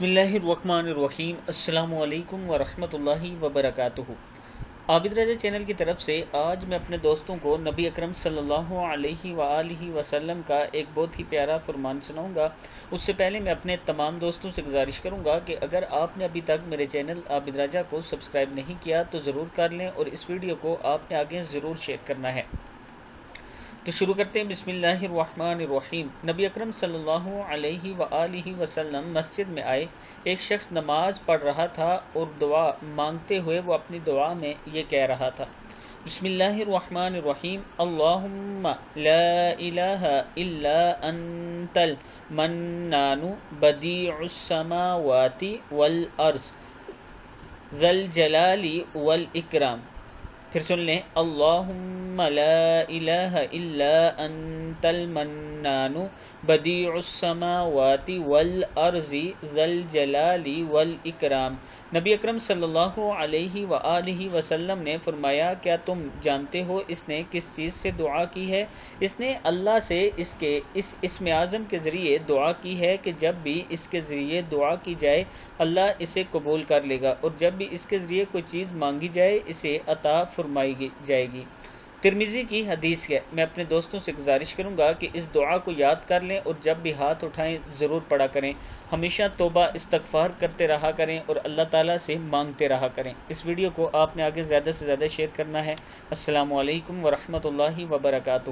بسم اللہ الرحمن الرحیم۔ السلام علیکم ورحمۃ اللہ وبرکاتہ۔ عابد رضا چینل کی طرف سے آج میں اپنے دوستوں کو نبی اکرم صلی اللہ علیہ وآلہ وسلم کا ایک بہت ہی پیارا فرمان سناؤں گا۔ اس سے پہلے میں اپنے تمام دوستوں سے گزارش کروں گا کہ اگر آپ نے ابھی تک میرے چینل عابد رضا کو سبسکرائب نہیں کیا تو ضرور کر لیں، اور اس ویڈیو کو آپ نے آگے ضرور شیئر کرنا ہے۔ تو شروع کرتے ہیں۔ بسم اللہ الرحمن الرحیم۔ نبی اکرم صلی اللہ علیہ وآلہ وسلم مسجد میں آئے۔ ایک شخص نماز پڑھ رہا تھا اور دعا مانگتے ہوئے وہ اپنی دعا میں یہ کہہ رہا تھا: بسم اللہ الرحمن الرحیم، اللہم لا الہ الا انت المنان بدیع السماوات والارض ذا الجلال والاکرام۔ پھر سن لیں، اللہم لا الہ الا انت المنان بدیع السماوات والارض ذا الجلال والاکرام۔ نبی اکرم صلی اللہ علیہ وآلہ وسلم نے فرمایا، کیا تم جانتے ہو اس نے کس چیز سے دعا کی ہے؟ اس نے اللہ سے اس اسم اعظم کے ذریعے دعا کی ہے کہ جب بھی اس کے ذریعے دعا کی جائے اللہ اسے قبول کر لے گا، اور جب بھی اس کے ذریعے کوئی چیز مانگی جائے اسے عطا فرمائی جائے گی۔ ترمذی کی حدیث ہے۔ میں اپنے دوستوں سے گزارش کروں گا کہ اس دعا کو یاد کر لیں، اور جب بھی ہاتھ اٹھائیں ضرور پڑھا کریں۔ ہمیشہ توبہ استغفار کرتے رہا کریں اور اللہ تعالیٰ سے مانگتے رہا کریں۔ اس ویڈیو کو آپ نے آگے زیادہ سے زیادہ شیئر کرنا ہے۔ السلام علیکم ورحمۃ اللہ وبرکاتہ۔